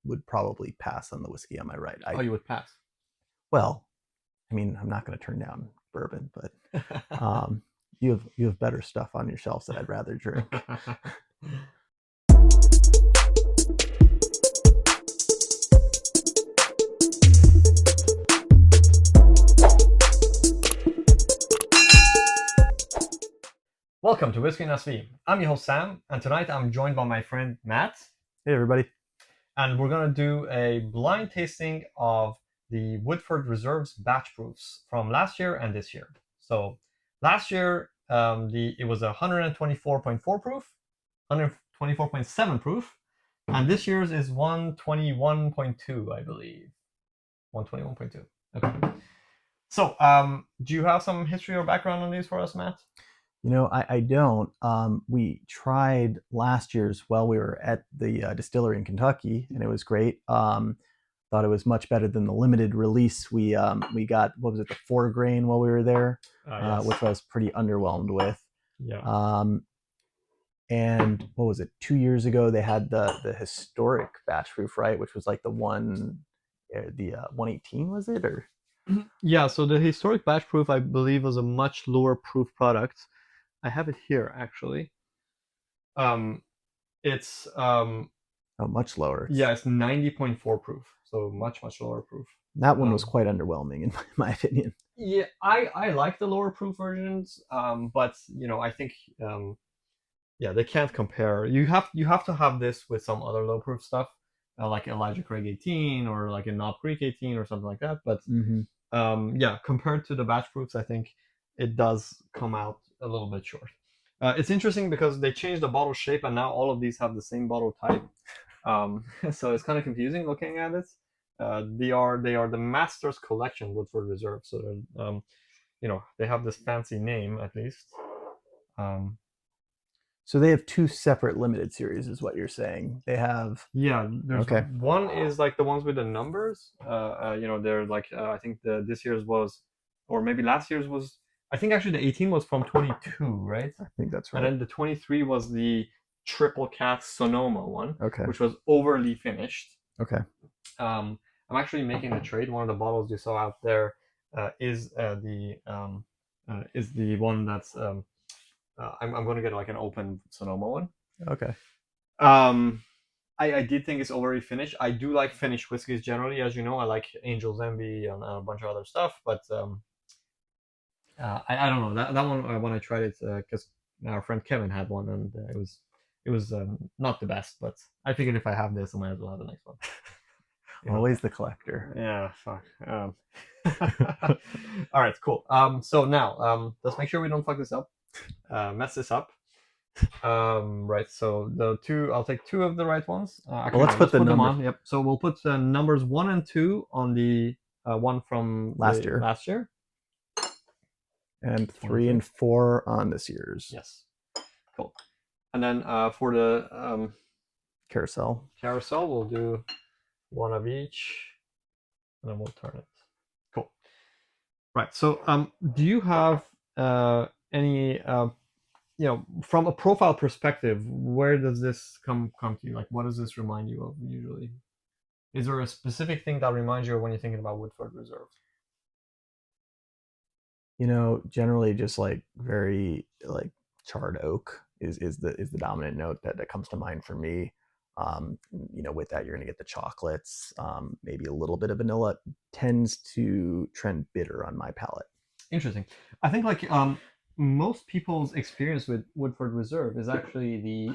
would probably pass on the whiskey on my right. Oh, you would pass. Well, I mean, I'm not going to turn down bourbon, but you have better stuff on your shelves that I'd rather drink. Welcome to Whiskey and SV. I'm your host Sam, and tonight I'm joined by my friend Matt. Hey, everybody. And we're going to do a blind tasting of the Woodford Reserves batch proofs from last year and this year. So last year, it was 124.4 proof, 124.7 proof, and this year's is 121.2, I believe. 121.2. Okay. So, do you have some history or background on these for us, Matt? I don't. We tried last year's while we were at the distillery in Kentucky, and it was great. Thought it was much better than the limited release we got. What was it, the 4-grain while we were there, Yes. which I was pretty underwhelmed with. Yeah. And what was it? 2 years ago, they had the historic batch proof, right? Which was like the 118, was it, or? Yeah, so the historic batch proof, I believe, was a much lower proof product. I have it here actually. It's Oh, much lower. yeah, it's 90.4 proof, so much lower proof. That one was quite underwhelming in my opinion. Yeah, I like the lower proof versions, but I think yeah, they can't compare. You have to have this with some other low proof stuff, like Elijah Craig 18 or like a Knob Creek 18 or something like that. But yeah, compared to the batch proofs, I think it does come out a little bit short. It's interesting because they changed the bottle shape, and now all of these have the same bottle type. So it's kind of confusing looking at it. They are the Masters Collection Woodford Reserve, so they have this fancy name at least. So they have 2 separate limited series, is what you're saying. They have there's okay. One is like the ones with the numbers. They're like I think this year's was, or maybe last year's was. I think actually the 18 was from 22, right? I think that's right. And then the 23 was the triple cask Sonoma one, okay, which was overly finished. Okay. I'm actually making the trade. One of the bottles you saw out there is the one that's I'm going to get like an open Sonoma one. Okay. I did think it's already finished. I do like finished whiskeys generally, as you know. I like Angel's Envy and a bunch of other stuff, but I don't know that one when I tried it because our friend Kevin had one and it was not the best. But I figured if I have this, I might as well have the next one. Always the collector. Yeah, fuck. All right, cool. So now let's make sure we don't fuck this up, mess this up. Right, so I'll take 2 of the right ones. Let's put them on. Yep. So we'll put numbers 1 and 2 on the one from last year, and 3 and 4 on this year's. Yes. Cool. And then for the carousel, we'll do 1 of each, and then we'll turn it. Cool. Right. So do you have any from a profile perspective, where does this come to you? Like, what does this remind you of usually? Is there a specific thing that reminds you of when you're thinking about Woodford Reserve? Generally just like very like charred oak is the dominant note that comes to mind for me. With that, you're going to get the chocolates, maybe a little bit of vanilla. Tends to trend bitter on my palate. Interesting. I think like most people's experience with Woodford Reserve is actually the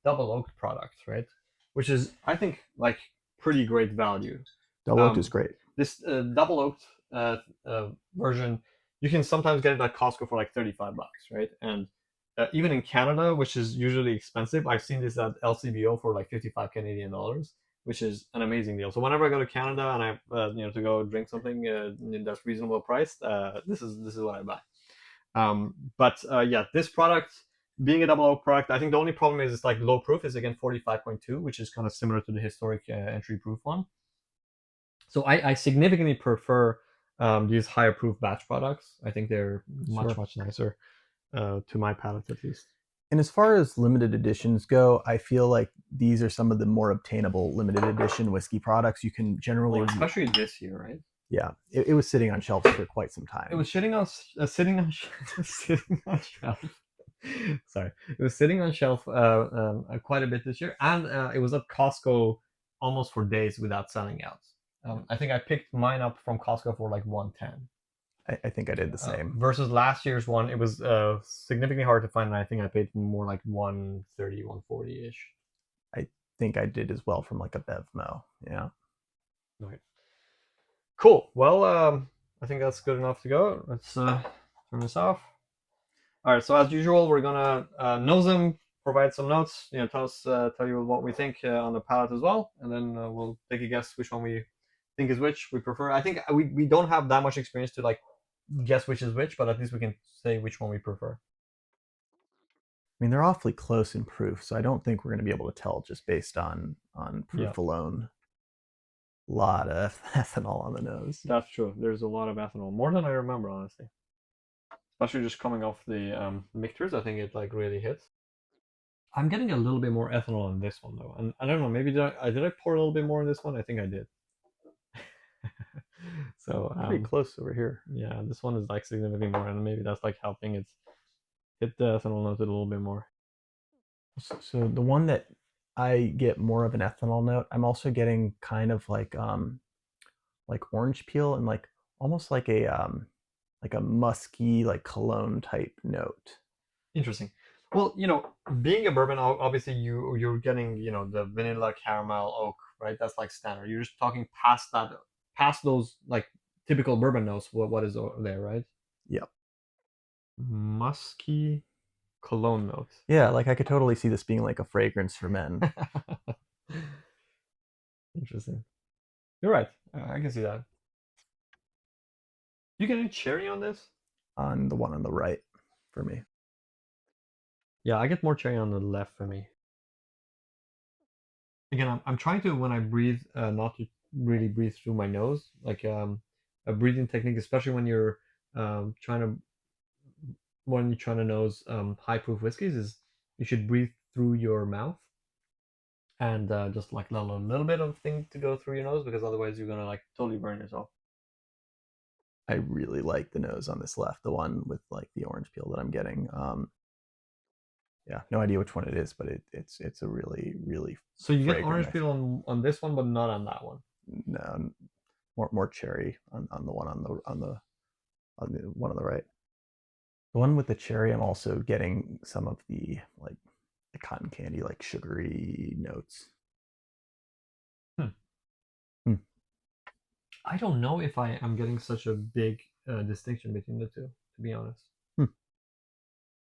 double oaked product, right? Which is, I think, like pretty great value. Double oaked is great. This double oaked version, you can sometimes get it at Costco for like $35, right? And even in Canada, which is usually expensive, I've seen this at LCBO for like 55 Canadian dollars, which is an amazing deal. So whenever I go to Canada and I to go drink something that's reasonable priced, this is what I buy. But yeah, this product being a double oak product, I think the only problem is it's like low proof is again 45.2, which is kind of similar to the historic entry proof one. So I significantly prefer these higher proof batch products. I think they're much nicer to my palate at least. And as far as limited editions go, I feel like these are some of the more obtainable limited edition whiskey products. You can Well, generally, especially this year, right? yeah, it was sitting on shelves for quite some It time. was sitting on sitting on shelf. Sorry, it was sitting on shelf quite a bit this year, and it was at Costco almost for days without selling out. I think I picked mine up from Costco for like 110. I think I did the same. Versus last year's one, it was significantly hard to find, and I think I paid more like 130, 140 ish. I think I did as well from like a Bevmo. Yeah. Right. Cool. Well, I think that's good enough to go. Let's turn this off. All right. So as usual, we're gonna nose them, provide some notes. Tell you what we think on the palette as well, and then we'll take a guess which one we think is which we prefer. I think we don't have that much experience to like guess which is which, but at least we can say which one we prefer. I mean, they're awfully close in proof, so I don't think we're going to be able to tell just based on Yeah, proof alone. A lot of ethanol on the nose. that's true. There's a lot of ethanol, more than I remember, honestly. Especially just coming off the mixtures, I think it like really hits. I'm getting a little bit more ethanol in this one though, and I don't know. Maybe did I pour a little bit more in this one? I think I did. So Pretty close over here. yeah, this one is like significantly more, and maybe that's like helping it hit the ethanol note a little bit more. So the one that I get more of an ethanol note, I'm also getting kind of like orange peel and like almost like a musky like cologne type note. Interesting. Well, being a bourbon, obviously you're getting the vanilla, caramel, oak, right? That's like standard. You're just talking past that, past those like typical bourbon notes. What is there, right? Yep. Musky cologne notes. Yeah, like I could totally see this being like a fragrance for men. Interesting. You're right. I can see that. You get any cherry on this? On the one on the right for me. Yeah, I get more cherry on the left for me. Again, I'm trying to when I breathe, not to really breathe through my nose, like a breathing technique, especially when you're um, trying to nose high proof whiskeys, is you should breathe through your mouth and just like let a little bit of thing to go through your nose because otherwise you're gonna like totally burn yourself. I really like the nose on this left, the one with like the orange peel that I'm getting. Yeah, no idea which one it is, but it's a really So you get fragrant. orange peel on this one, but not on that one. No, more cherry on the one on the one on the right. The one with the cherry, I'm also getting some of the like the cotton candy, like sugary notes. Hmm. Hmm. I don't know if I am getting such a big distinction between the two, to be honest. Hmm.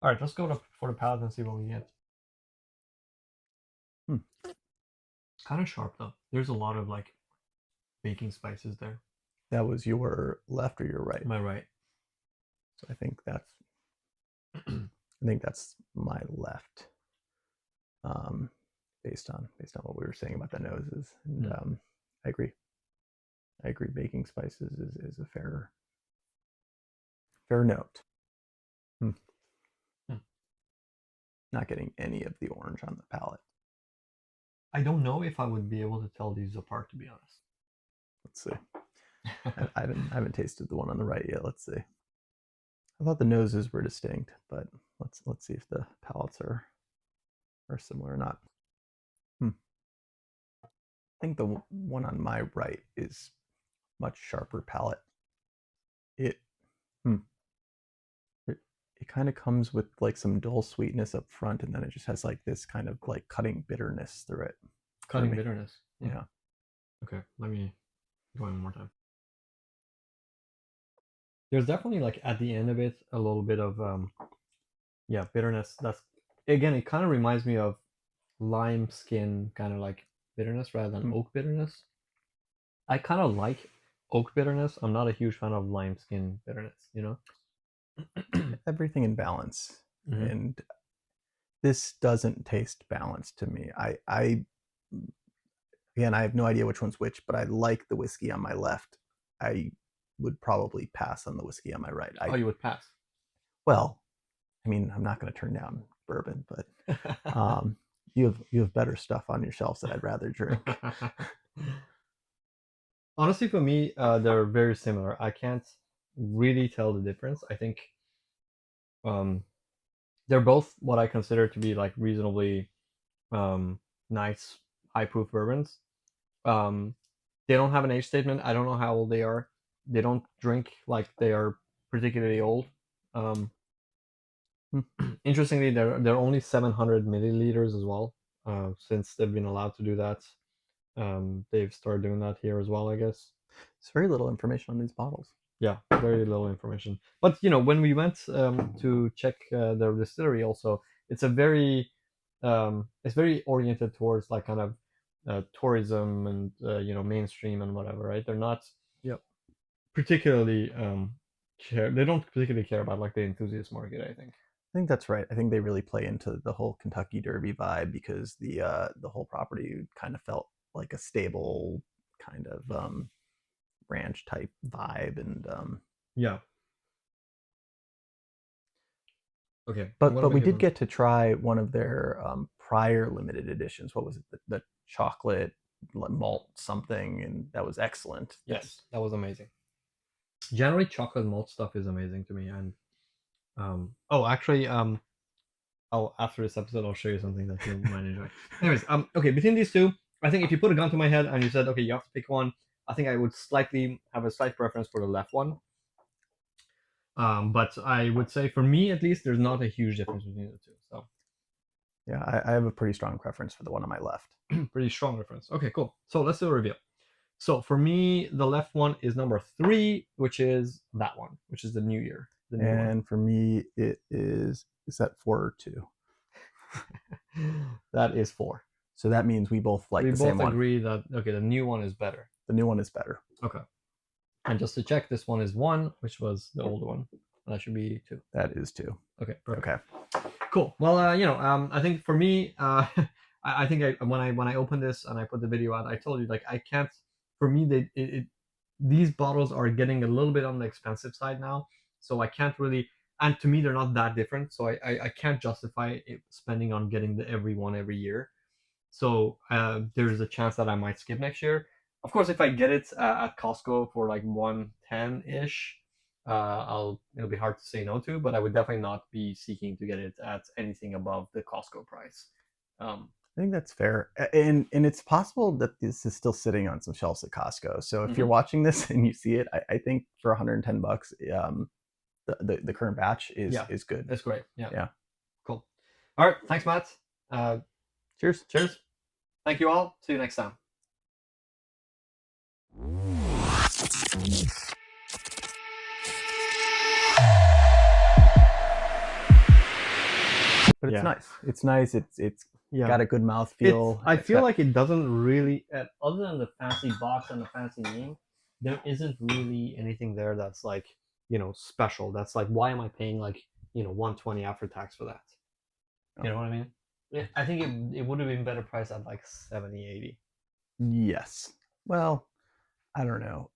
All right, let's go for the palate and see what we get. Hmm. Kind of sharp though. There's a lot of like baking spices there. That was your left or your right? Am I right? So I think that's my left. Based on what we were saying about the noses, and I agree. I agree. Baking spices is a fair note. Hmm. Hmm. Not getting any of the orange on the palate. I don't know if I would be able to tell these apart, to be honest. Let's see. I haven't tasted the one on the right yet. Let's see. I thought the noses were distinct, but let's see if the palates are similar or not. I think the one on my right is much sharper palate. It hmm, it kind of comes with like some dull sweetness up front, and then it just has like this kind of like cutting bitterness through it. Cutting bitterness. Yeah. Okay, let me go in one more time. There's definitely like at the end of it a little bit of bitterness. That's again, it kind of reminds me of lime skin kind of like bitterness rather than oak bitterness. I kind of like oak bitterness. I'm not a huge fan of lime skin bitterness. Everything in balance, Mm-hmm. and this doesn't taste balanced to me. I again, I have no idea which one's which, but I like the whiskey on my left. I would probably pass on the whiskey on my right. Oh, you would pass. Well, I mean, I'm not going to turn down bourbon, but you have better stuff on your shelves that I'd rather drink. Honestly, for me, they're very similar. I can't really tell the difference. I think um, they're both what I consider to be like reasonably um, nice, high proof bourbons. Um, they don't have an age statement. I don't know how old they are. They don't drink like they are particularly old. Um, Hmm. Interestingly, they're only 700 milliliters as well. Since they've been allowed to do that, they've started doing that here as well, I guess. There's very little information on these bottles. Yeah, very little information. But you know, when we went to check their distillery, also, it's a very it's very oriented towards like kind of tourism and mainstream and whatever, right? They're not Yep. particularly care. They don't particularly care about like the enthusiast market, I think. I think that's right. I think they really play into the whole Kentucky Derby vibe because the whole property kind of felt like a stable kind of ranch type vibe, and Yeah. Okay, I'm but gonna we make it did one. get to try one of their prior limited editions. What was it? The chocolate malt something, and that was excellent. Yes, that was amazing. Generally, chocolate malt stuff is amazing to me, and oh, actually, I'll after this episode I'll show you something that you might enjoy. Anyways, okay, between these two, I think if you put a gun to my head and you said, okay, you have to pick one, I think I would slightly have a slight preference for the left one. But I would say for me at least, there's not a huge difference between the two. So Yeah, I have a pretty strong preference for the one on my left. pretty strong reference. Okay, cool. So let's do a reveal. So for me, the left one is number 3, which is that one, which is the New Year, the new one. And for me, it is that 4 or 2. That is 4. So that means we both like We the same both one. agree that okay, the new one is better. The new one is better. Okay. And just to check, this one is 1, which was the old one. That should be 2. That is 2. Okay, perfect. Okay. Cool. Well, I think for me, I think when I opened this and I put the video out, I told you like I can't. For me, these bottles are getting a little bit on the expensive side now, so I can't really. And to me, they're not that different, so I can't justify spending on getting the every one every year. So there's a chance that I might skip next year. Of course, if I get it at Costco for like 110 ish, it'll be hard to say no to. But I would definitely not be seeking to get it at anything above the Costco price. Um, I think that's fair, and it's possible that this is still sitting on some shelves at Costco. So if you're mhm. watching this and you see it, I think for $110, the current batch Yeah, is good. that's great. Yeah, Yeah. cool. All right, thanks, Matt. Uh, Cheers. cheers. Thank you all. See you next time. But it's Yeah. nice. It's nice. It's Yeah. got a good mouthfeel. I It's feel got like it doesn't really, other than the fancy box and the fancy name, there isn't really anything there that's like, special. That's like, why am I paying like, 120 after tax for that? You know what I mean? I think it would have been better priced at like 70, 80. yes. Well, I don't know.